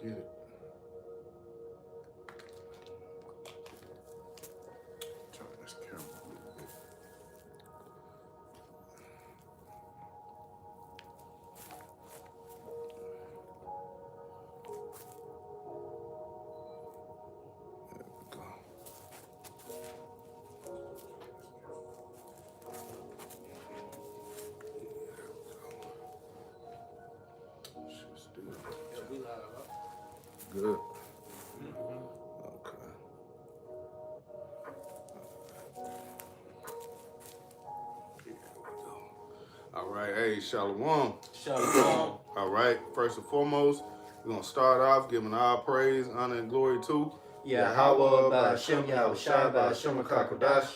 get it. Turn this camera a little bit. There we go. Shit still. Yeah, we live, huh? Good. Mm-hmm. Okay. Here we go. All right. Hey, Shalom. Shalom. All right. First and foremost, we're going to start off giving all praise, honor, and glory to Yahweh, Ba'ashem, Yahweh Shai, Ba'ashem, Kakodash.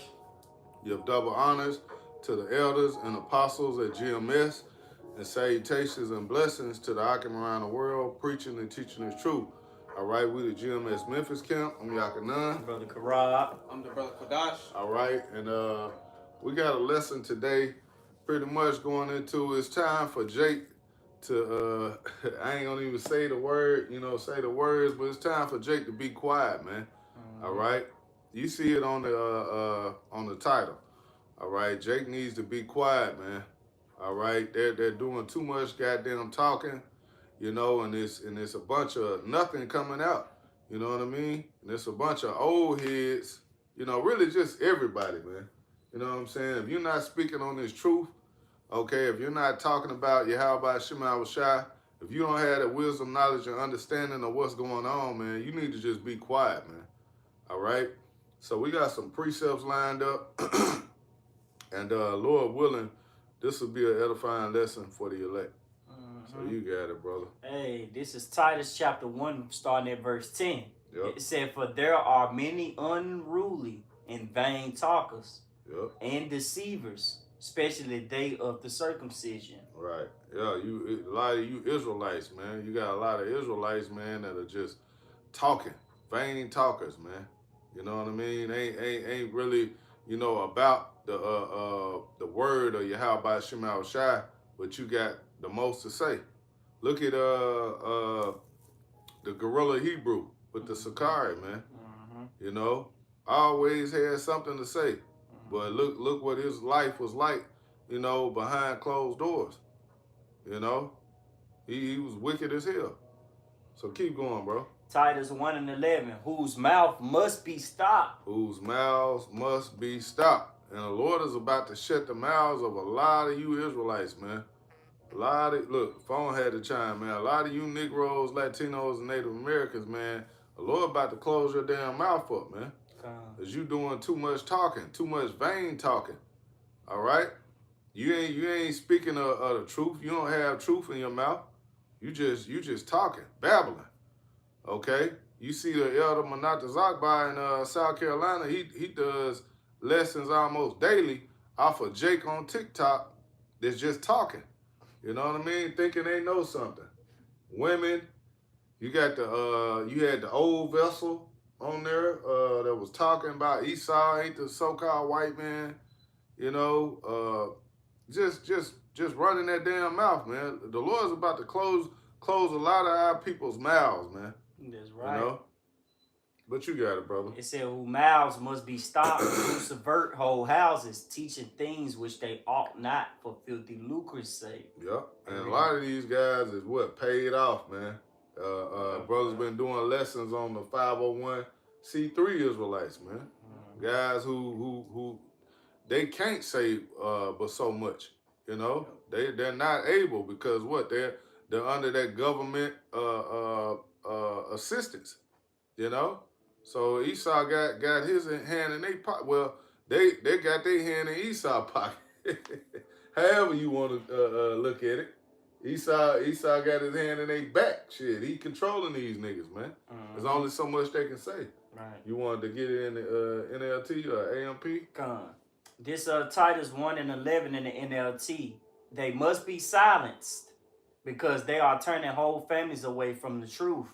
Give double honors to the elders and apostles at GMS, and salutations and blessings to the Akim around the world, preaching and teaching the truth. All right, we the GMS Memphis camp. I'm Yakanan. Brother Karab. I'm the brother Kodash. All right, and we got a lesson today, pretty much going into it's time for Jake to, I ain't gonna even say the word, say the words, but it's time for Jake to be quiet, man. All right, you see it on the title. All right, Jake needs to be quiet, man. All right, they're doing too much goddamn talking, and it's a bunch of nothing coming out. You know what I mean? And it's a bunch of old heads, really just everybody, man. You know what I'm saying? If you're not speaking on this truth, okay, if you're not talking about Yahweh Shema Shai, if you don't have the wisdom, knowledge, and understanding of what's going on, man, you need to just be quiet, man. All right? So we got some precepts lined up. And Lord willing, this will be an edifying lesson for the elect. So you got it, brother. Hey, this is Titus chapter 1, starting at verse 10. Yep. It said, "For there are many unruly and vain talkers Yep. and deceivers, especially they of the circumcision." Right. Yeah, a lot of you Israelites, man. You got a lot of Israelites, man, that are just talking, vain talkers, man. You know what I mean? Ain't really, about the word of Yahweh Shema Shai, but you got the most to say. Look at the Gorilla Hebrew with the Sakari, man. Always had something to say. But look what his life was like, behind closed doors. He was wicked as hell. So keep going, bro. Titus 1 and 11, whose mouth must be stopped. Whose mouths must be stopped. And the Lord is about to shut the mouths of a lot of you Israelites, man. Look, phone had to chime, man. A lot of you Negroes, Latinos, and Native Americans, man, the Lord about to close your damn mouth up, man. Because you doing too much talking, too much vain talking. All right? You ain't speaking of the truth. You don't have truth in your mouth. You just talking, babbling. Okay? You see the Elder Manata Zakba in South Carolina, he does lessons almost daily off of Jake on TikTok that's just talking. You know what I mean? Thinking they know something. Women, you got you had the old vessel on there that was talking about Esau ain't the so-called white man. Just running that damn mouth, man. The Lord's about to close a lot of our people's mouths, man. That's right. But you got it, brother. It said, whose mouths must be stopped, who subvert whole houses, teaching things which they ought not for filthy lucre's sake. Yep. And a lot of these guys is paid off, man. Brothers been doing lessons on the 501c3 Israelites, man. Guys who they can't say but so much, They're not able because they're under that government assistance, So Esau got his hand in their pocket. Well, they got their hand in Esau's pocket. However you want to look at it. Esau got his hand in their back. Shit, he controlling these niggas, man. There's only so much they can say. Right. You wanted to get it in the NLT or AMP? This Titus 1 and 11 in the NLT, they must be silenced because they are turning whole families away from the truth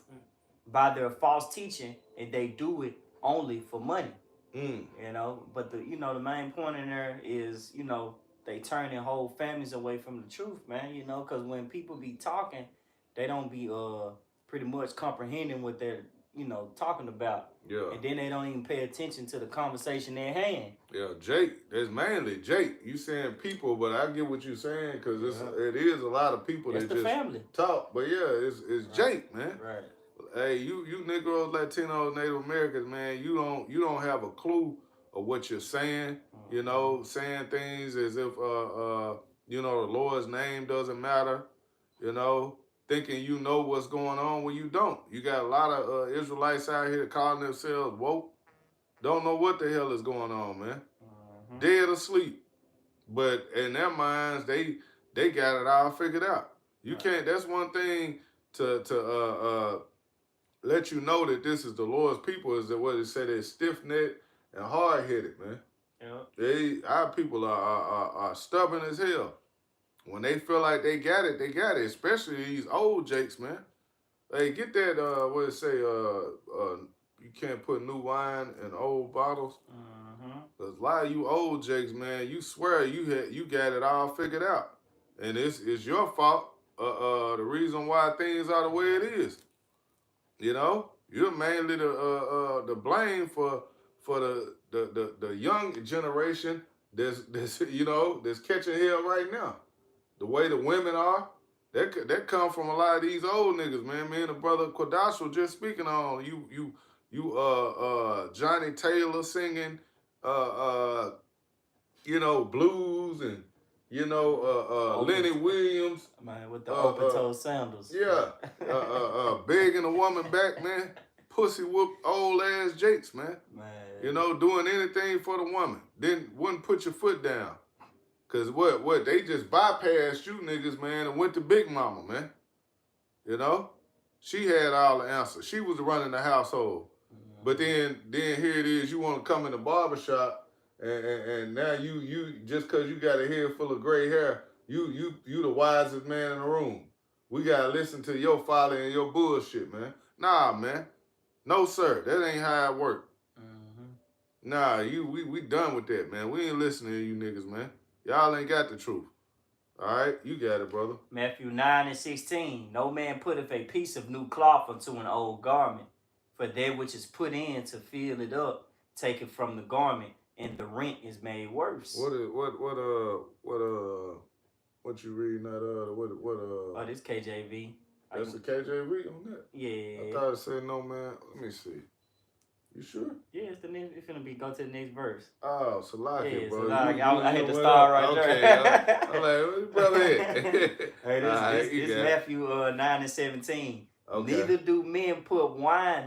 by their false teaching, and they do it only for money. But the main point in there is, they turning whole families away from the truth, man, because when people be talking, they don't be pretty much comprehending what they're, talking about. Yeah. And then they don't even pay attention to the conversation at hand. Yeah, Jake. That's mainly Jake. You saying people, but I get what you're saying because it is a lot of people It's that the just family. talk. But yeah, it's Right. Jake, man. Right. Hey, you Negroes, Latinos, Native Americans, man, you don't have a clue of what you're saying. You know, saying things as if the Lord's name doesn't matter. You know, thinking you know what's going on when you don't. You got a lot of Israelites out here calling themselves woke. Don't know what the hell is going on, man. Dead asleep. But in their minds, they got it all figured out. You can't. That's one thing to let you know that this is the Lord's people. Is that what it said? They're stiff necked and hard headed, man. Our people are stubborn as hell. When they feel like they got it, they got it. Especially these old jakes, man. Hey, get that. What it say? You can't put new wine in old bottles. Cause a lot of you old jakes, man, you swear you got it all figured out, and it's your fault. The reason why things are the way it is. You know, you're mainly the blame for the young generation that's that's catching hell right now. The way the women are, that come from a lot of these old niggas, man. Me and the brother Quadash was just speaking on Johnny Taylor singing blues and Lenny Williams. Man, with the open-toed sandals. Yeah. Begging a woman back, man. Pussy whoop old ass jakes, man. Doing anything for the woman. Then wouldn't put your foot down. Cause what they just bypassed you niggas, man, and went to Big Mama, man. She had all the answers. She was running the household. But then here it is, you want to come in the barbershop and now you just cause you got a head full of gray hair, you the wisest man in the room. We gotta listen to your folly and your bullshit, man. Nah, man. No, sir. That ain't how it work. Nah, we done with that, man. We ain't listening to you niggas, man. Y'all ain't got the truth. All right, you got it, brother. Matthew 9:16. No man putteth a piece of new cloth unto an old garment, for that which is put in to fill it up, take it from the garment, and the rent is made worse. What you reading that Oh, this KJV. That's the KJV on that? Yeah. I thought it said no man. Let me see. You sure? Yeah, it's finna be go to the next verse. Oh, Salaki, yeah, bro. I hit the star right there. I'm like, where's brother at? Hey, this Matthew 9:17. Okay. Neither do men put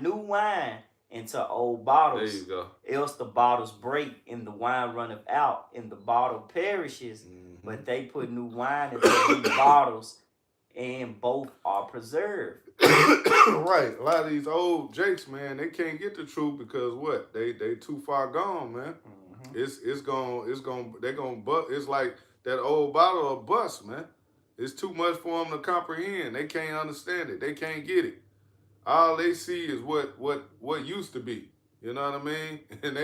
new wine into old bottles. There you go. Else the bottles break and the wine runneth out and the bottle perishes. But they put new wine into new bottles and both are preserved. Right. A lot of these old jakes, man, they can't get the truth because what? They too far gone, man. It's like that old bottle of bust, man. It's too much for them to comprehend. They can't understand it. They can't get it. All they see is what used to be. You know what I mean? And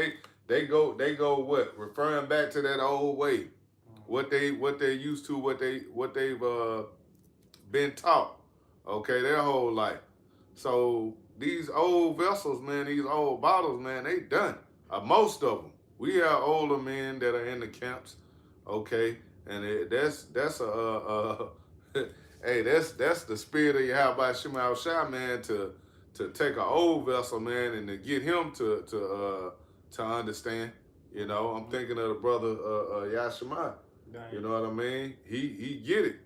they go what? Referring back to that old way. What they used to, what they've been taught. Okay, their whole life. So these old vessels, man, these old bottles, man, they done. Most of them. We have older men that are in the camps, okay, and that's hey, that's the spirit of Yahweh Shema Shai, man, to take an old vessel, man, and to get him to understand. I'm thinking of the brother Yashima. You know what I mean? He get it.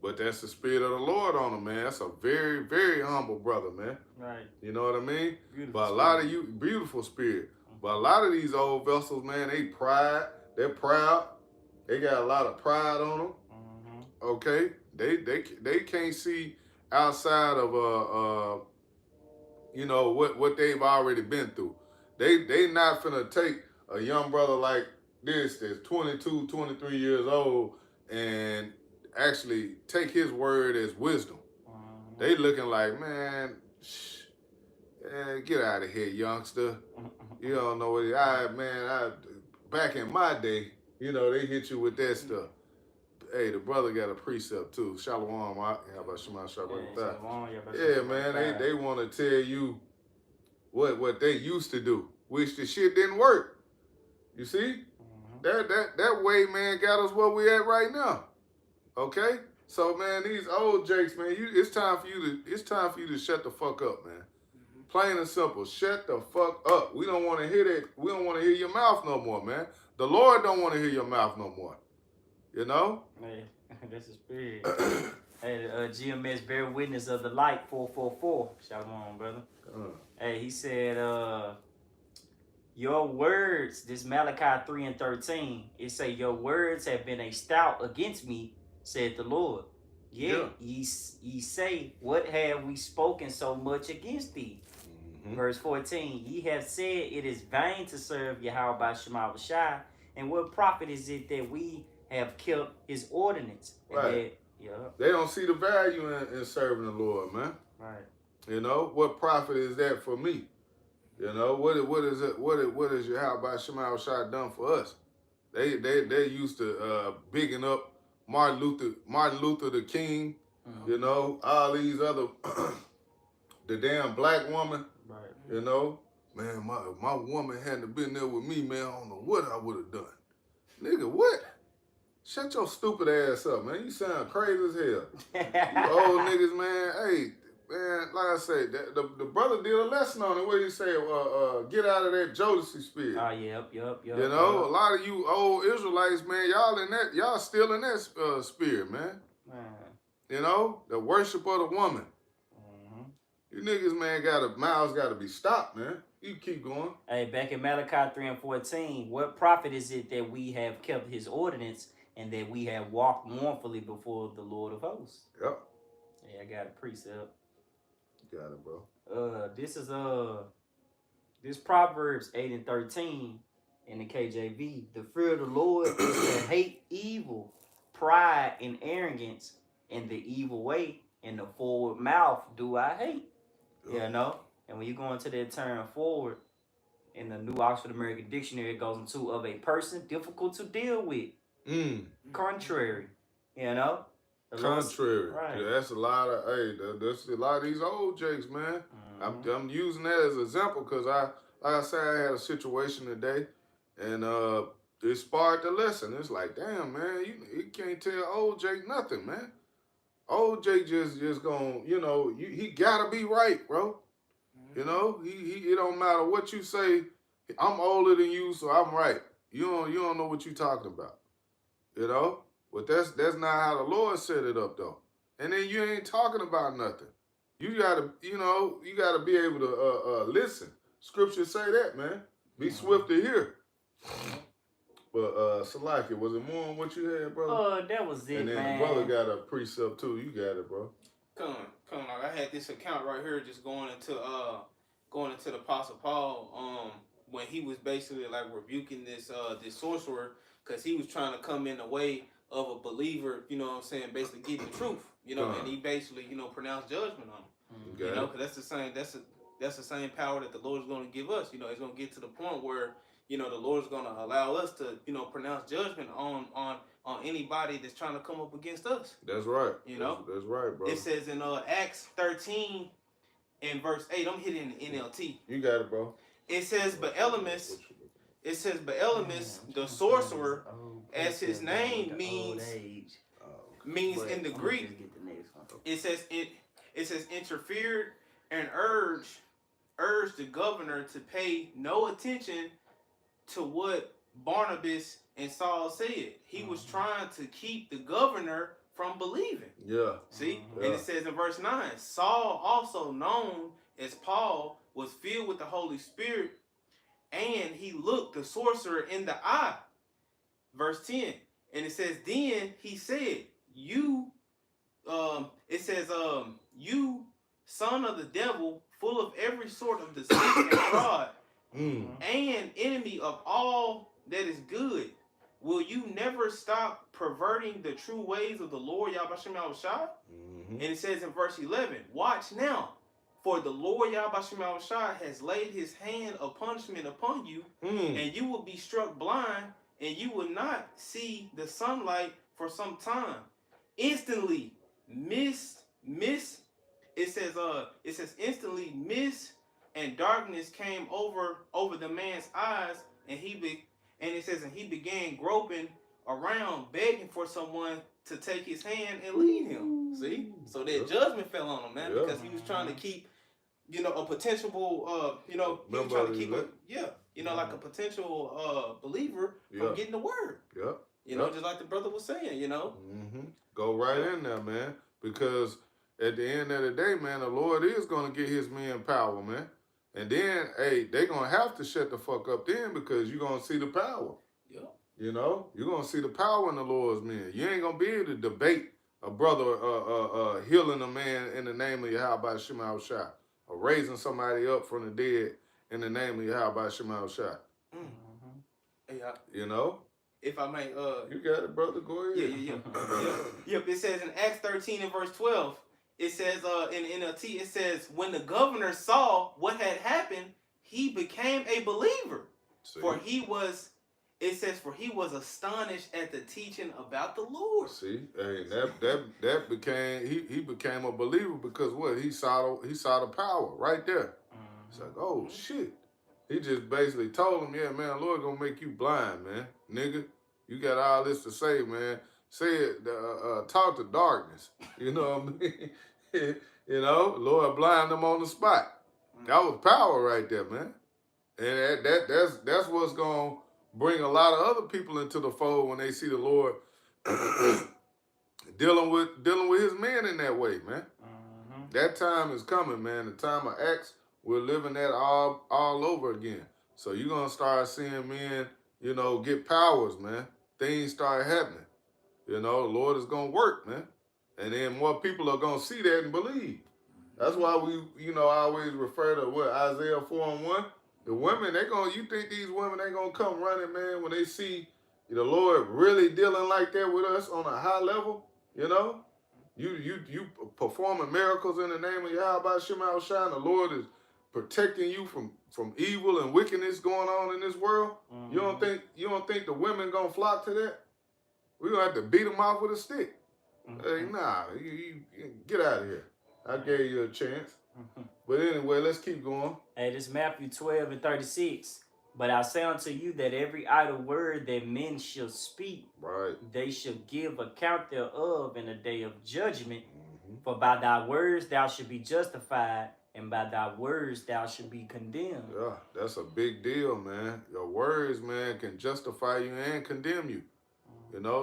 But that's the spirit of the Lord on him, man. That's a very, very humble brother, man. Right. You know what I mean? Beautiful but a spirit. lot of you, beautiful spirit. But a lot of these old vessels, man, they're proud. They got a lot of pride on them. Okay? They can't see outside of what they've already been through. They not finna take a young brother like this that's 22, 23 years old and actually take his word as wisdom. They looking like, man, get out of here, youngster. You don't know what back in my day, they hit you with that stuff. hey, the brother got a precept too. Shalom, how about Shema Shabbat? Yeah, man, they want to tell you what they used to do, which the shit didn't work. You see? That way, man, got us where we at right now. Okay? So man, these old jakes, man, it's time for you to shut the fuck up, man. Plain and simple. Shut the fuck up. We don't want to hear that. We don't want to hear your mouth no more, man. The Lord don't want to hear your mouth no more. You know? Hey, that's a spirit. Hey, GMS bear witness of the light 444. Shalom, brother. Hey, he said, your words, this Malachi 3:13, it say, your words have been a stout against me, said the Lord. Yet ye say, what have we spoken so much against thee? Verse 14, ye have said it is vain to serve Yahweh by Shema Shai, and what profit is it that we have kept his ordinance? Right. They don't see the value in serving the Lord, man. Right. You know, what profit is that for me? You know, what is it? What is Yahweh by Shema Shai done for us? They used to bigging up Martin Luther the King. You know, all these other the damn black woman. Right. You know, man, my woman hadn't been there with me, man. I don't know what I would have done. Nigga, what? Shut your stupid ass up, man. You sound crazy as hell. You old niggas, man. Hey, man, like I said, the brother did a lesson on it. What did he say? Get out of that Jodeci spirit. Oh, yep. You know, a lot of you old Israelites, man, y'all still in that spirit, man. You know, the worship of the woman. You niggas, man, mouths gotta be stopped, man. You keep going. Hey, back in Malachi 3:14, what profit is it that we have kept his ordinance and that we have walked mournfully before the Lord of hosts? Yep. Yeah, I got a precept. Got it, bro. This is this Proverbs 8:13 in the KJV. The fear of the Lord is to hate evil, pride and arrogance, and the evil way, and the forward mouth do I hate. You know? And when you go into that term forward, in the New Oxford American Dictionary, it goes into of a person difficult to deal with. Contrary. You know? Contrary. Right. Yeah, that's a lot of, that's a lot of these old jakes, man. I'm using that as an example because like I said, I had a situation today and it sparked a lesson. It's like, damn, man, you can't tell old Jake nothing, man. Old Jake just gonna, you know, he gotta be right, bro. You know, it don't matter what you say. I'm older than you, so I'm right. You don't know what you talking about. You know? But that's not how the Lord set it up though. And then you ain't talking about nothing. You gotta be able to listen. Scripture say that, man. Be swift to hear. But Salaki, was it more on what you had, brother? That was it, and then man. The brother got a precept too. You got it, bro. Come on. I had this account right here just going into the Apostle Paul, when he was basically like rebuking this sorcerer because he was trying to come in the way of a believer, you know what I'm saying, basically getting the truth, you know, and he basically, you know, pronounced judgment on him. You know, because that's the same power that the Lord is going to give us. You know, it's going to get to the point where, you know, the Lord is going to allow us to, you know, pronounce judgment on anybody that's trying to come up against us. That's right. You know? That's right, bro. It says in Acts 13 and verse 8, I'm hitting the NLT. You got it, bro. It says, but Elymas, the sorcerer, as his name means in the Greek, it says interfered and urged the governor to pay no attention to what Barnabas and Saul said. He was trying to keep the governor from believing. Yeah. See? Yeah. And it says in verse 9, Saul, also known as Paul, was filled with the Holy Spirit, and he looked the sorcerer in the eye. Verse 10. And it says, then he said, you son of the devil, full of every sort of deceit and fraud, and enemy of all that is good, will you never stop perverting the true ways of the Lord Yahweh Shem Yahushua? And it says in verse 11, watch now, for the Lord Yahweh Shem Yahushua has laid his hand of punishment upon you, and you will be struck blind, and you will not see the sunlight for some time. Instantly, it says instantly mist and darkness came over the man's eyes, and he began groping around, begging for someone to take his hand and lead him. See, so that judgment fell on him, man, because he was trying to keep, a potential, he was trying to keep like a potential believer from getting the word. Just like the brother was saying, Go right in there, man, because at the end of the day, man, the Lord is going to get his men power, man. And then, hey, they going to have to shut the fuck up then, because you're going to see the power. Yeah. You're going to see the power in the Lord's men. You ain't going to be able to debate a brother healing a man in the name of Yahweh Shema Shai, or raising somebody up from the dead in the name of Yahweh Shema Shai. Hey, if I may, you got it, brother. Go ahead. Yep. It says in Acts 13 and verse 12, it says in NLT, it says, when the governor saw what had happened, he became a believer. See? For he was astonished at the teaching about the Lord. See, hey, that became he became a believer because what? He saw the power right there. It's like, oh shit. He just basically told him, yeah, man, the Lord gonna make you blind, man. Nigga, you got all this to say, man. Say it, talk to darkness. You know what I mean? Lord blind them on the spot. That was power right there, man. And that's what's gonna bring a lot of other people into the fold when they see the Lord dealing with his men in that way, man. That time is coming, man. The time of Acts, we're living that all over again. So you're gonna start seeing men, get powers, man. Things start happening. The Lord is gonna work, man. And then more people are gonna see that and believe. That's why we, always refer to what Isaiah 4:1. The women, you think these women ain't gonna come running, man, when they see the Lord really dealing like that with us on a high level, You performing miracles in the name of Yahweh Shema Shai, the Lord is protecting you from evil and wickedness going on in this world. You don't think the women gonna flock to that? We gonna have to beat them off with a stick. Hey, nah, you get out of here. I gave you a chance. But anyway, let's keep going. Hey, this is Matthew 12 and 36. But I say unto you that every idle word that men shall speak, right, they shall give account thereof in the day of judgment. For by thy words thou shalt be justified, and by thy words thou shalt be condemned. Yeah, that's a big deal, man. Your words, man, can justify you and condemn you.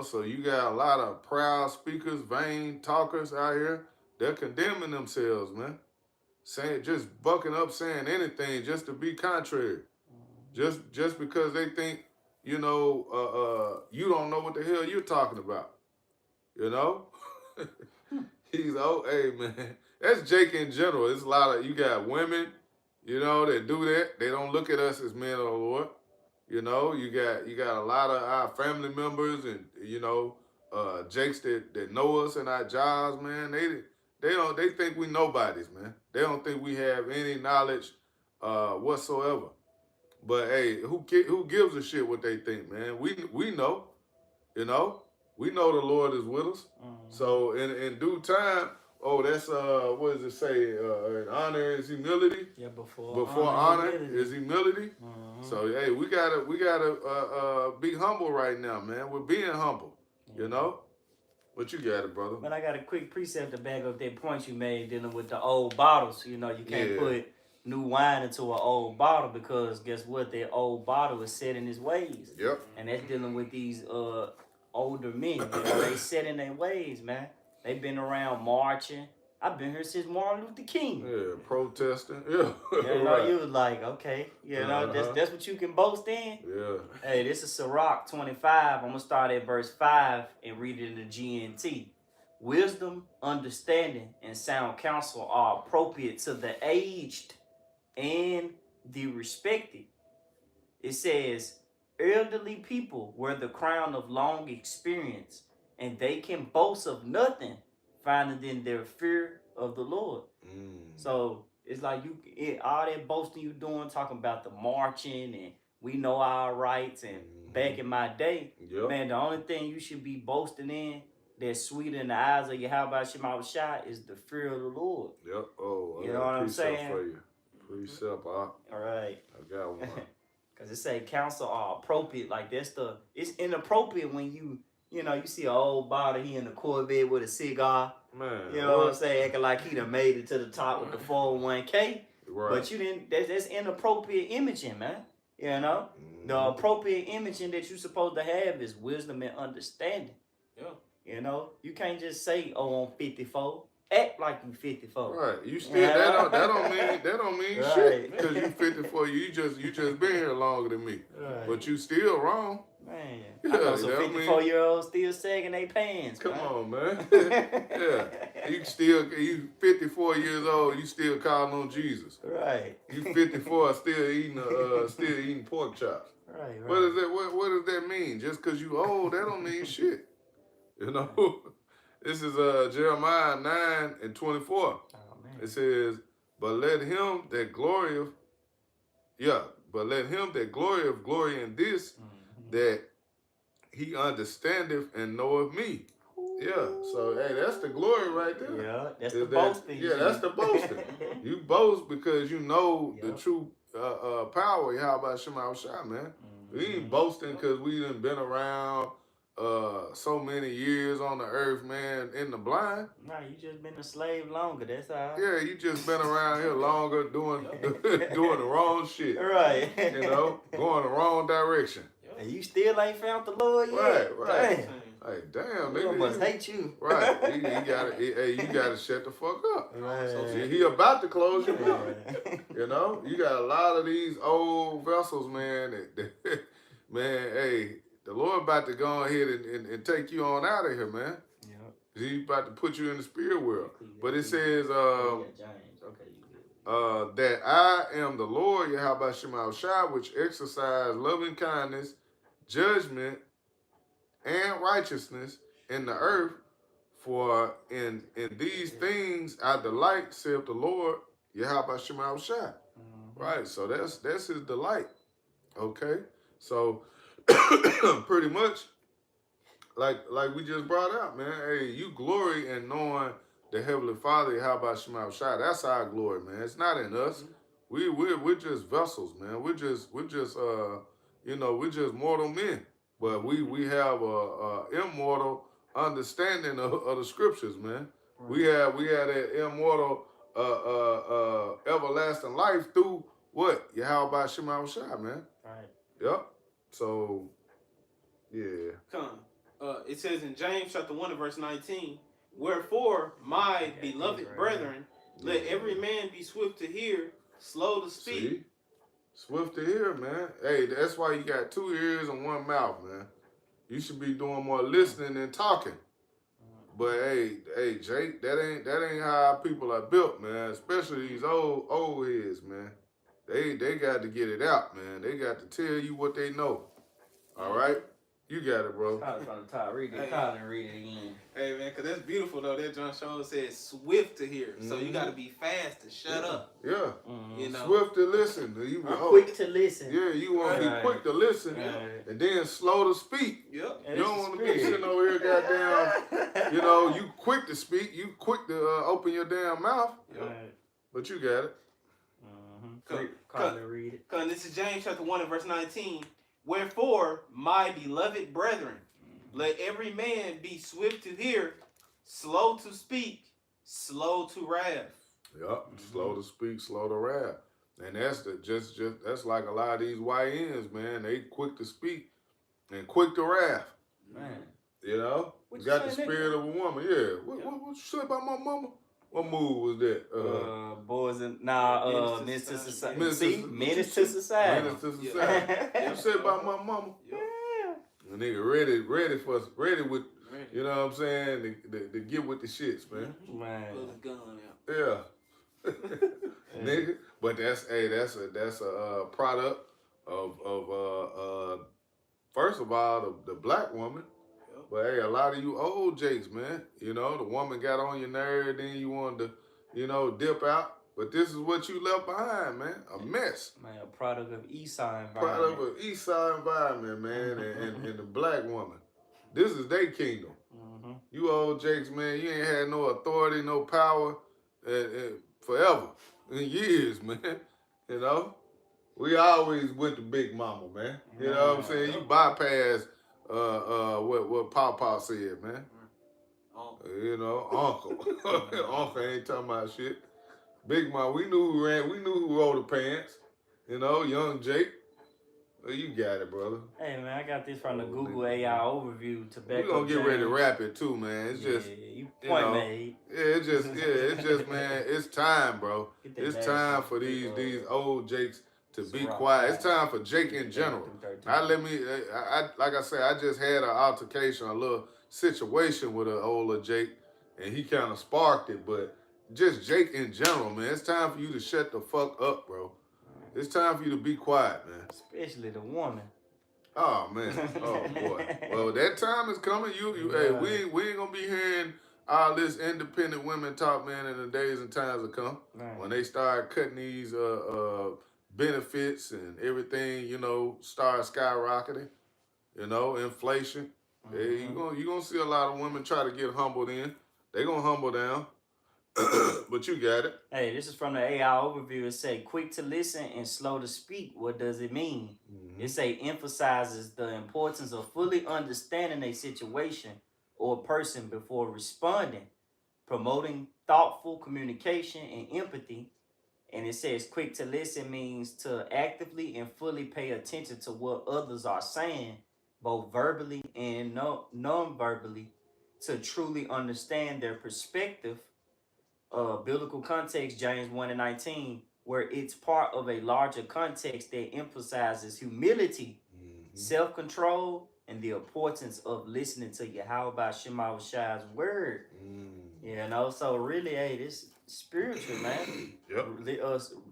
So you got a lot of proud speakers, vain talkers out here. They're condemning themselves, man. Just bucking up, saying anything just to be contrary. Just because they think, you don't know what the hell you're talking about. He's, hey, man. That's Jake in general. It's a lot of, you got women, that do that. They don't look at us as men of the Lord. You got a lot of our family members and, Jakes that know us in our jobs, man. They think we nobodies, man. They don't think we have any knowledge whatsoever. But hey, who gives a shit what they think, man? We know, we know the Lord is with us. So in due time, that's what does it say? Honor is humility. Yeah, before honor is humility. So hey, we gotta be humble right now, man. We're being humble, What you got it, brother? But I got a quick precept to back up that point you made dealing with the old bottles. You can't put new wine into an old bottle because guess what? That old bottle is set in its ways. Yep. And that's dealing with these older men. They set in their ways, man. They've been around marching. I've been here since Martin Luther King. Yeah, protesting. Yeah. Right. You was like, okay, that's what you can boast in. Yeah. Hey, this is Sirach 25. I'm gonna start at verse 5 and read it in the GNT. Wisdom, understanding, and sound counsel are appropriate to the aged and the respected. It says, elderly people wear the crown of long experience, and they can boast of nothing finding in their fear of the Lord. So it's like all that boasting you doing, talking about the marching and we know our rights and back in my day, Yep. man, the only thing you should be boasting in that's sweet in the eyes of your how about Shema Shai is the fear of the Lord. Yep. Oh, You I know got what a I'm precept saying? for you. Precept, All right. I got one. Cause it say counsel are appropriate. Like it's inappropriate when you see an old body, he in the Corvette with a cigar. Man, You know what I'm saying? Acting like he done made it to the top with the 401k. Right. But you didn't. That's inappropriate imaging, man. You know, the appropriate imaging that you're supposed to have is wisdom and understanding. Yeah. You know, you can't just say, "Oh, I'm 54." Act like you 54. Right. You still that don't mean Right. shit because you 54. You just been here longer than me. Right. But you still wrong. Man, Yeah, I know some that 54-year-olds still sagging their pants. Come man. on, man. Yeah. You 54 years old, you still calling on Jesus. Right. You 54 still eating pork chops. Right. What is that? What does that mean? Just because you old, that don't mean shit. You know? This is Jeremiah 9:24. Oh, man. It says, but let him that glorieth glory in this, that he understandeth and knoweth me. Yeah, so hey, that's the glory right there. Yeah, that's the boasting. Yeah, that's the boasting. You boast because you know the true power. How about Shema Shai, man? We ain't boasting because we done been around so many years on the earth, man, in the blind. Nah, you just been a slave longer. That's all. Yeah, you just been around here longer doing the wrong shit. Right. You know, going the wrong direction. And you still ain't found the Lord yet. Right. Damn. Hey, damn, Lord nigga. must hate you. Right. You gotta shut the fuck up. Right. He about to close your mouth. You know, you got a lot of these old vessels, man. Man, hey, the Lord about to go ahead and take you on out of here, man. Yeah. He's about to put you in the spirit world. But it says, Okay, that I am the Lord, Yahweh Shema Shai, which exercise loving kindness, judgment, and righteousness in the earth. For in these things I delight, saith the Lord, Yahweh Shema Shai. Right, so that's his delight. Okay, so pretty much, like we just brought out, man. Hey, you glory in knowing the Heavenly Father, how about Shema Shai? That's our glory, man. It's not in us. We're just vessels, man. We're just we're just mortal men. But we have a immortal understanding of the scriptures, man. Right. We had that immortal everlasting life through what? Yahweh Shema Shai, man. Right. Yep. So yeah. It says in James chapter 1 and verse 19, wherefore, my beloved brethren, let every man be swift to hear, slow to speak. See? Swift to hear, man. Hey, that's why you got 2 ears and 1 mouth, man. You should be doing more listening than talking. But hey, Jake, that ain't how our people are built, man. Especially these old heads, man. They got to get it out, man. They got to tell you what they know. All right? You got it, bro. Tyler from the top. Read it. Tyler, read it again. Hey, man, because that's beautiful, though. That John Show says swift to hear. So you got to be fast to shut up. Yeah. You know? Swift to listen. Quick to listen. Yeah, you want to be quick to listen and then slow to speak. Yep. You don't want to be sitting over here, goddamn. You quick to speak. You quick to open your damn mouth. Right. But you got it. Read it. This is James chapter 1 and verse 19. Wherefore, my beloved brethren, let every man be swift to hear, slow to speak, slow to wrath. Yep, slow to speak, slow to wrath. And that's that's like a lot of these YNs, man. They quick to speak and quick to wrath. Man. You know? What you you got the saying, spirit of a woman. Yeah. What you say about my mama? What move was that? Boys and Menace to Society. Menace to Society. You say about my mama? Yeah. A nigga ready with, you know what I'm saying, to get with the shits, man. Man. Pull the gun out. Yeah. Nigga. But that's a product of first of all the black woman. But hey, a lot of you old jakes, man, the woman got on your nerve, then you wanted to, dip out. But this is what you left behind, man. A mess. Man, a product of Esau Part of environment. an East Side environment, man, and the black woman. This is their kingdom. Mm-hmm. You old Jakes, man, you ain't had no authority, no power, forever, in years, man. You know, we always with the big mama, man. You know what I'm saying? You bypass what Papa said, man. You know, Uncle. Uncle ain't talking about shit. Big mama, we knew who ran, we knew who rolled the pants. You know, young Jake. Well, you got it, brother. Hey man, I got this from the Google AI overview to back We gonna up get James. ready to wrap it too, man. It's just you you point know, made. it's just man, it's time, bro. It's time for these old Jakes to be quiet. It's time for Jake in general. Like I said, I just had an altercation, a little situation with an older Jake, and he kind of sparked it. But just Jake in general, man, it's time for you to shut the fuck up, bro. It's time for you to be quiet, man. Especially the woman. Oh man, oh boy. Well, that time is coming. Hey, we ain't gonna be hearing all this independent women talk, man, in the days and times to come. Right. When they start cutting these benefits and everything, you know, start skyrocketing. You know, inflation. Mm-hmm. Hey, you gonna see a lot of women try to get humbled in. They gonna humble down. But you got it. Hey, this is from the AI overview. It say quick to listen and slow to speak. What does it mean? Mm-hmm. It say emphasizes the importance of fully understanding a situation or person before responding, promoting thoughtful communication and empathy. And it says quick to listen means to actively and fully pay attention to what others are saying, both verbally and non-verbally, to truly understand their perspective. Biblical context, James 1:19, where it's part of a larger context that emphasizes humility, self-control, and the importance of listening to Yahweh Shema Shai's word. You know, so really, hey, this spiritual, man. Yep.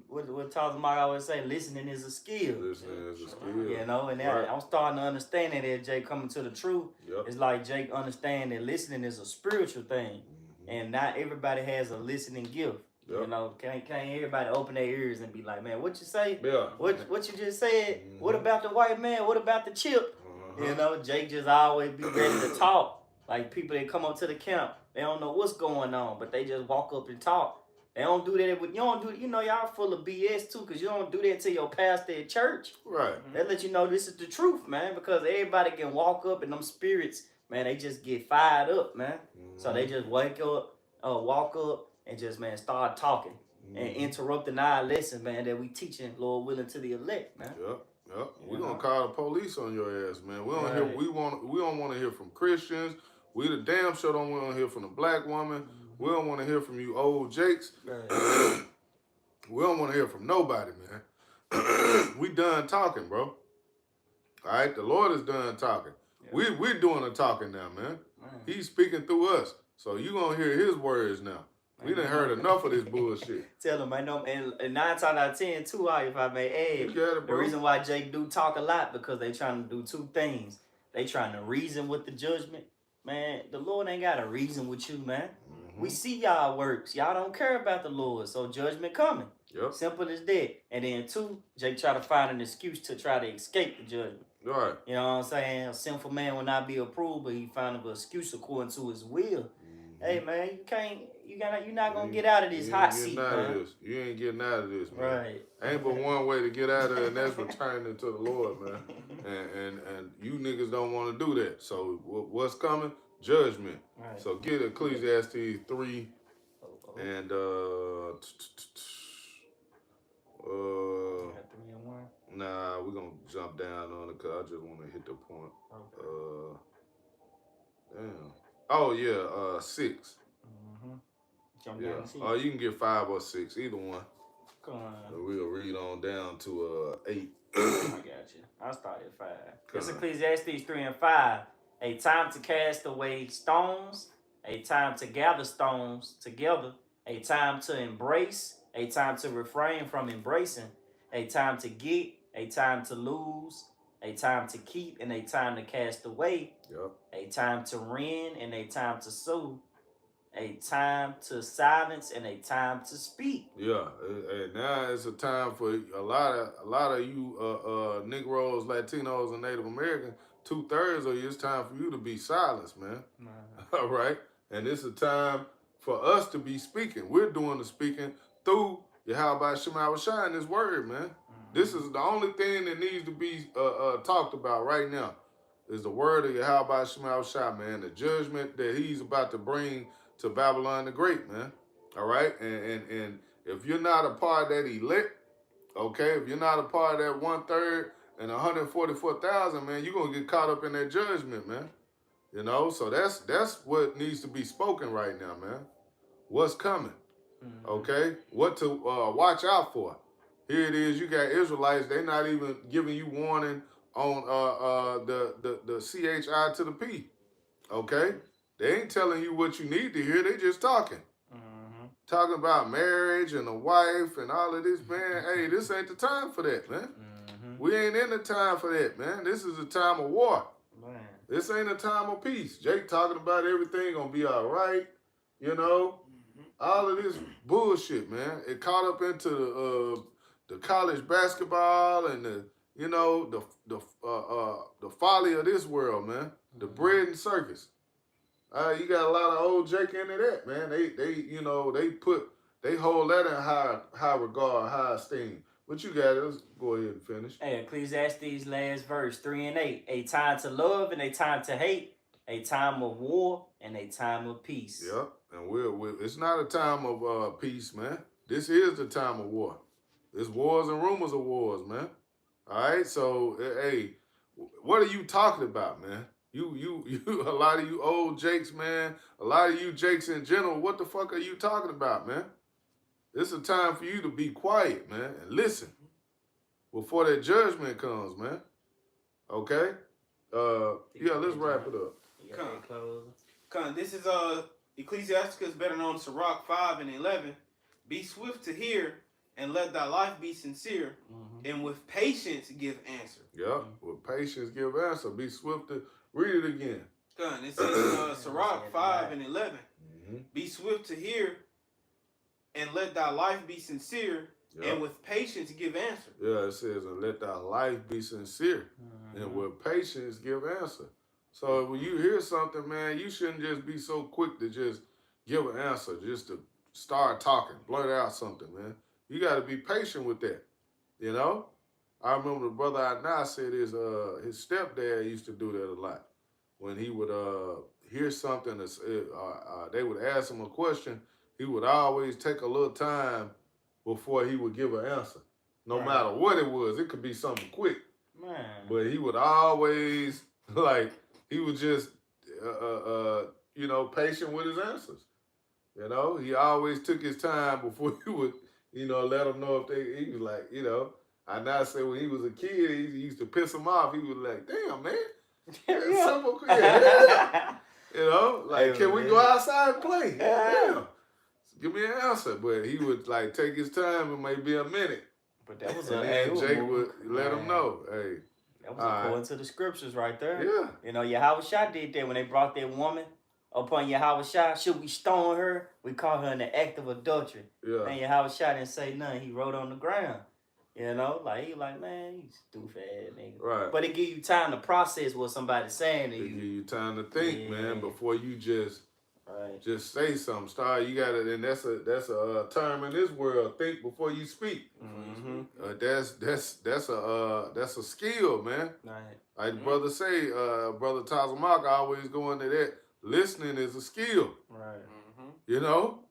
What Thomas Mike always say, listening is a skill. Listening is a skill. You know, and right. I'm starting to understand that Jake coming to the truth. Yep. It's like Jake understand that listening is a spiritual thing. And not everybody has a listening gift. Yep. You know, can't everybody open their ears and be like, man, what you say? Yeah. What you just said? What about the white man? What about the chip? You know, Jake just always be ready to talk. Like people that come up to the camp, they don't know what's going on, but they just walk up and talk. They don't do that with, you don't do, you know, y'all full of BS too, because you don't do that to your pastor at church. Right. They let you know this is the truth, man, because everybody can walk up and them spirits, man, they just get fired up, man. So they just walk up and just, man, start talking and interrupting our lesson, man, that we teaching, Lord willing, to the elect, man. Yep. We're gonna call the police on your ass, man. We don't want to hear from Christians. We the damn sure don't want to hear from the black woman. We don't want to hear from you old Jakes. Right. We don't want to hear from nobody, man. We done talking, bro. All right, the Lord is done talking. Yeah. We're doing the talking now, man. He's speaking through us. So you gonna hear his words now. We done heard enough of this bullshit. Tell him, I know, and 9 times out of 10, too, if I may add, the reason why Jake do talk a lot, because they trying to do two things. They trying to reason with the judgment. Man, the Lord ain't got to reason with you, man. We see y'all works. Y'all don't care about the Lord, so judgment coming. Yep. Simple as that. And then 2, Jake try to find an excuse to try to escape the judgment. Right. You know what I'm saying? A sinful man will not be approved, but he found an excuse according to his will. Hey man, you're not gonna get out of this hot seat, man. You ain't getting out of this, man. Right. Ain't but one way to get out of it, and that's returning to the Lord, man. And you niggas don't want to do that. So what's coming? Judgment. Right. So get Ecclesiastes 3 and 3 and 1. Nah, we're gonna jump down on it because I just want to hit the point. Okay. Damn. Oh yeah, 6. Jump down to 6. Oh, you can get 5 or 6, either one. Come on. We'll read on down to 8. I got you. I'll start at 5. It's Ecclesiastes 3 and 5. A time to cast away stones, a time to gather stones together, a time to embrace, a time to refrain from embracing, a time to get, a time to lose, a time to keep, and a time to cast away, a time to rend, and a time to sow, a time to silence, and a time to speak. Yeah, and now it's a time for a lot of you Negroes, Latinos, and Native Americans. 2/3 of you, it's time for you to be silenced, man. All right, and it's a time for us to be speaking. We're doing the speaking through Yahweh Shema Shai in this word, man. This is the only thing that needs to be talked about right now. Is the word of Yahweh Shema Shai, man. The judgment that he's about to bring to Babylon the Great, man. All right, and if you're not a part of that elect, okay, if you're not a part of that 1/3 and 144,000, man, you're gonna get caught up in that judgment, man. You know, so that's what needs to be spoken right now, man. What's coming? Okay, what to watch out for? Here it is. You got Israelites. They're not even giving you warning on the CHI to the P. Okay, they ain't telling you what you need to hear. They just talking. Talking about marriage and a wife and all of this, man. Hey, this ain't the time for that, man. We ain't in the time for that, man. This is a time of war. Man. This ain't a time of peace. Jake talking about everything gonna be all right, you know. All of this bullshit, man. It caught up into the college basketball and the folly of this world, man. The bread and circus. You got a lot of old Jake into that, man. They hold that in high regard, high esteem. What you got? Let's go ahead and finish. Hey, Ecclesiastes last verse 3 and 8. A time to love and a time to hate, a time of war and a time of peace. Yep, and it's not a time of peace, man. This is the time of war. It's wars and rumors of wars, man. All right, so hey, what are you talking about, man? You, a lot of you old Jakes, man. A lot of you Jakes in general. What the fuck are you talking about, man? It's a time for you to be quiet, man, and listen before that judgment comes, man. Okay? Yeah, let's wrap it up. This is Ecclesiasticus, better known as Sirach 5 and 11. Be swift to hear, and let thy life be sincere, and with patience give answer. Yeah, with patience give answer. Be swift to read it again. It says Sirach 5 and 11. Be swift to hear, and let thy life be sincere, and with patience give answer. Yeah, it says, and let thy life be sincere, and with patience give answer. So when you hear something, man, you shouldn't just be so quick to just give an answer, just to start talking, blurt out something, man. You got to be patient with that, you know? I remember the brother Adnan said his stepdad used to do that a lot. When he would hear something, they would ask him a question, he would always take a little time before he would give an answer. No matter what it was. It could be something quick. Man. But he would always, he was just, patient with his answers. You know, he always took his time before he would, let them know if he was like, I now say when he was a kid, he used to piss him off. He was like, damn, man. Simple, can we go outside and play? Damn. Give me an answer. But he would take his time. It may be a minute. But that was Jake would let him know. Hey. That was according to the scriptures right there. Yeah. Yahweh Shai did that when they brought that woman upon Yahweh Shai. Should we stone her? We caught her in the act of adultery. Yeah. And Yahweh Shai didn't say nothing. He wrote on the ground. He man, you stupid ass nigga. Right. But it give you time to process what somebody's saying to you. It give you time to think, man, before you just say something. You gotta, and that's a term in this world. Think before you speak. That's a skill, man. Right. Like the brother say, brother Tazamak always go into that. Listening is a skill. Right. You know,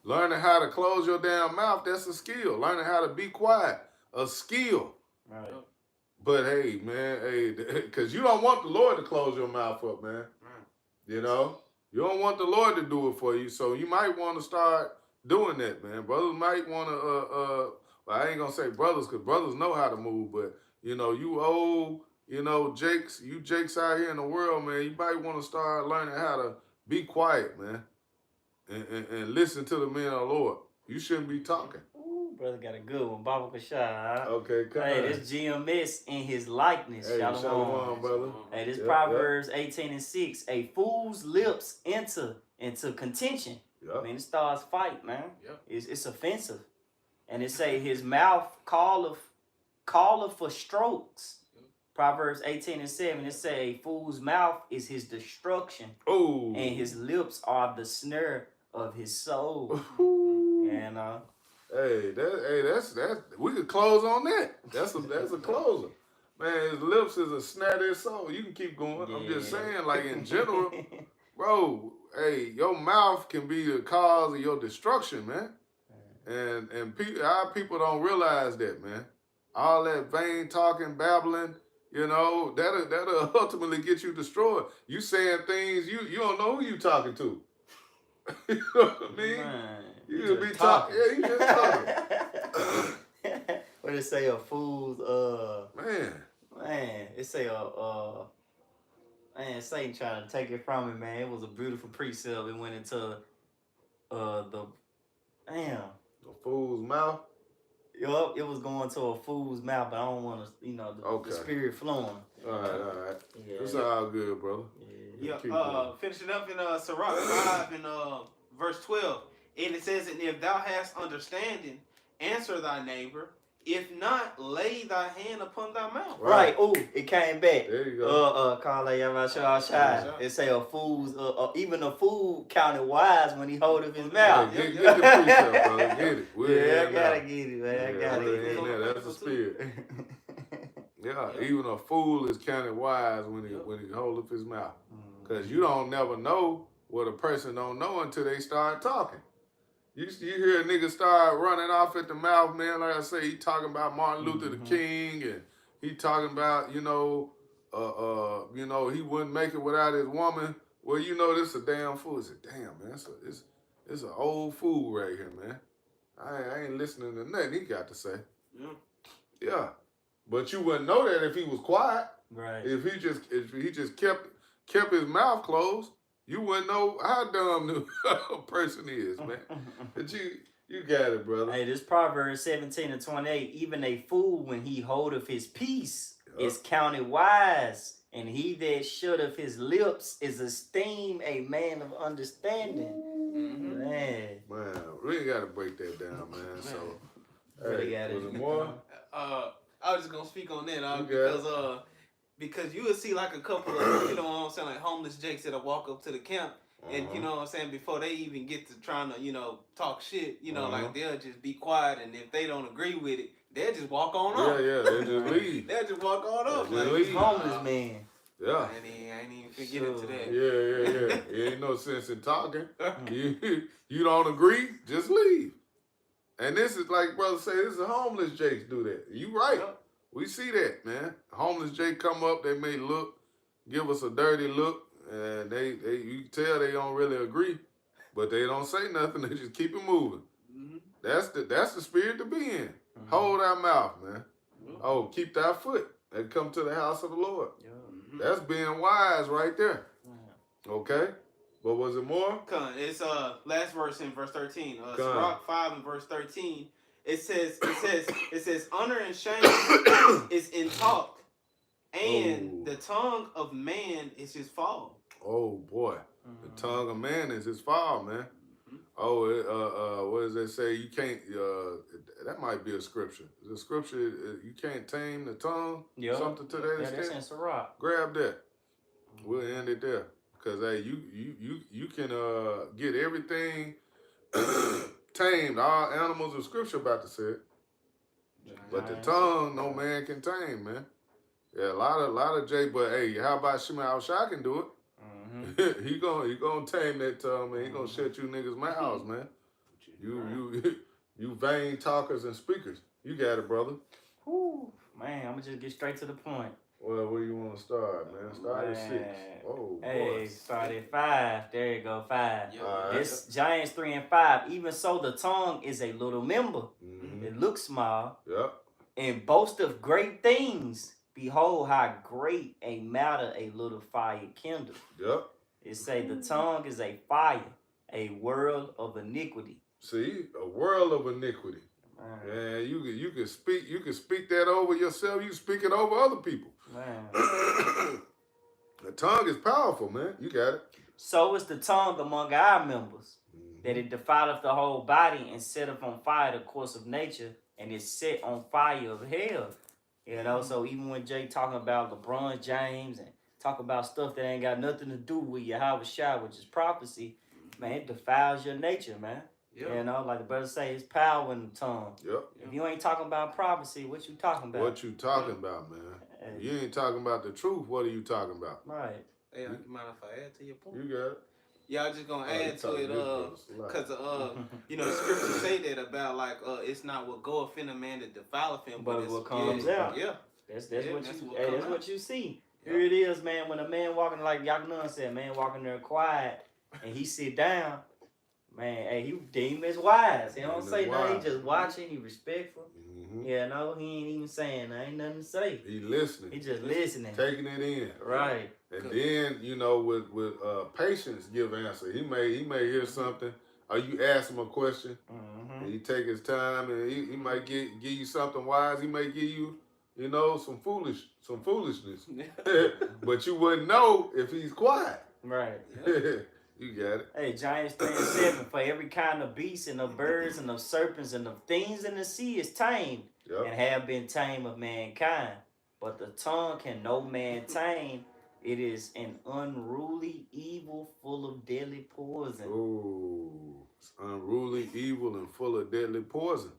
learning how to close your damn mouth, that's a skill. Learning how to be quiet, a skill. Right. But hey, man, because you don't want the Lord to close your mouth up, man. You know, you don't want the Lord to do it for you, so you might want to start doing that, man. Brothers might want to, I ain't gonna say brothers, because brothers know how to move, but you old, Jakes, you Jakes out here in the world, man, you might want to start learning how to be quiet, man. And listen to the men of the Lord. You shouldn't be talking. Ooh, brother got a good one. Baba Kashai. Okay, come on. Hey, this GMS in his likeness. Hey, shalom, brother. Hey, this Proverbs 18 and 6. A fool's lips enter into contention. Yep. I mean, it starts fight, man. Yep. It's offensive. And it say his mouth calleth for strokes. Proverbs 18:7. It say a fool's mouth is his destruction. Oh. And his lips are the snare of his soul. And that's we could close on that. That's a closer. Man, his lips is a snare to his soul. You can keep going. I'm just saying, like in general, bro, hey, your mouth can be the cause of your destruction, man. And our people don't realize that, man. All that vain talking, babbling, that'll ultimately get you destroyed. You saying things you don't know who you talking to. You know what I mean? Man, you be talking. Yeah, you just talking. What it say? A fool's Man, it say man, Satan trying to take it from him, man. It was a beautiful precept. It went into the fool's mouth. Yup, it was going to a fool's mouth, but I don't want to, the spirit flowing. All right. Yeah. It's all good, brother. Yeah. Finishing up in Sirach 5 and verse 12, and it says, and if thou hast understanding, answer thy neighbor. If not, lay thy hand upon thy mouth. Right. Oh, it came back. There you go. It say a fool's, even a fool counted wise when he hold up his mouth. Get the precept, brother. Get it. I gotta get it, man. I gotta get it. That's the spirit. Yeah, even a fool is counted wise when he hold up his mouth. Because you don't never know what a person don't know until they start talking. You hear a nigga start running off at the mouth, man. Like I say, he talking about Martin Luther the King, and he talking about, he wouldn't make it without his woman. Well, this a damn fool. I said, damn, man, it's an old fool right here, man. I ain't listening to nothing he got to say. Yeah. But you wouldn't know that if he was quiet. Right. If he just kept his mouth closed, you wouldn't know how dumb the person is, man. But you got it, brother. Hey, this Proverbs 17:28, even a fool when he holdeth his peace is counted wise, and he that shutteth his lips is esteemed a man of understanding. Man, we got to break that down, man. So, really hey, got was it. it more? I was just gonna speak on that because you would see like a couple of like homeless jakes that'll walk up to the camp and before they even get to trying to talk shit like they'll just be quiet, and if they don't agree with it they'll just walk on off. Yeah, they just leave. They'll just walk on off like He's homeless man. Yeah. I ain't even finna get into that. Yeah. It ain't no sense in talking. You don't agree, just leave. And this is like brother say, this is homeless jakes do that. You right. Yep. We see that, man. Homeless Jake come up, they may give us a dirty look, and you tell they don't really agree, but they don't say nothing. They just keep it moving. That's the spirit to be in. Hold our mouth, man. Oh, keep thy foot and come to the house of the Lord. That's being wise right there. Okay, but was it more? It's last verse in verse 13. Sirach 5 and verse 13. It says, honor and shame is in talk, and the tongue of man is his fall. Oh boy, the tongue of man is his fall, man. Oh, what does that say? You can't. That might be a scripture. The scripture, you can't tame the tongue. Something to that extent. That's in Sirach. Grab that. We'll end it there, because hey, you can get everything tamed. All animals of scripture about to say it. But the tongue, no man can tame, man. Yeah, a lot of J, but hey, how about Shema Al-Shai can do it? he gonna tame that tongue, man. He gonna shut you niggas' mouths, man. You vain talkers and speakers. You got it, brother. Whew, man, I'm gonna just get straight to the point. Well, where you want to start, man? Start at 6. Oh, boy. Start at 5. There you go, 5. Right. This Giants 3 and 5. Even so, the tongue is a little member. It looks small. Yep. And boast of great things. Behold, how great a matter a little fire kindle. Yep. It say the tongue is a fire, a world of iniquity. See, a world of iniquity. Man, you can speak that over yourself. You speak it over other people. Man. The tongue is powerful, man. You got it. So is the tongue among our members, that it defileth the whole body and setteth on fire the course of nature, and is set on fire of hell. You know, so even when Jay talking about LeBron James and talk about stuff that ain't got nothing to do with Yahweh Shai, which is prophecy, man, it defiles your nature, man. Yep. You know, like the brother say, it's power in the tongue. Yep. If you ain't talking about prophecy, what you talking about? What you talking about, man? If you ain't talking about the truth, what are you talking about? Right. Hey, you mind if I add to your point? You got it. Yeah, I just gonna add to it, cause you know, the scriptures say that about like it's not what goeth in a man that defileth him, but it's what comes out. Yeah, that's what you see. Yeah. Here it is, man. When a man walking, like Yakunan said, man walking there quiet, and he sit down, man, hey, he deem as wise. He don't say nothing. He just watching. He respectful. You know, he ain't even saying. There ain't nothing to say. He listening. He just listening, taking it in. Right. And then, you know, with patience, give answer. He may hear something, or you ask him a question, and he take his time, and he might give you something wise. He may give you, you know, some foolishness. But you wouldn't know if he's quiet. Right. You got it. Hey, Giants 3:7, for every kind of beast and of birds and of serpents and of things in the sea is tamed, and have been tamed of mankind. But the tongue can no man tame. It is an unruly evil full of deadly poison. Oh, it's unruly evil and full of deadly poison.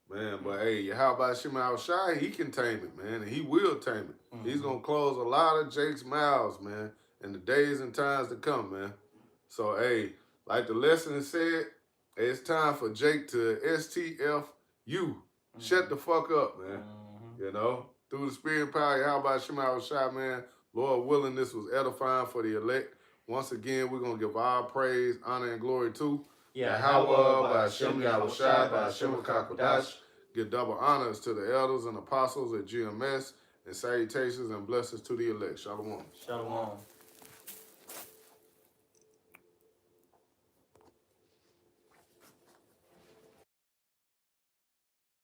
Man, but hey, how about Shema Shai? He can tame it, man, and he will tame it. He's going to close a lot of Jake's mouths, man, in the days and times to come, man. So, hey, like the lesson said, it's time for Jake to STFU. Shut the fuck up, man. You know, through the spirit and power, how about Shema Shai, man? Lord willing, this was edifying for the elect. Once again, we're going to give our praise, honor, and glory to Yahweh, by Hashem Yahushai, by Hashem Kakodash. Give double honors to the elders and apostles at GMS, and salutations and blessings to the elect. Shalom. Shalom.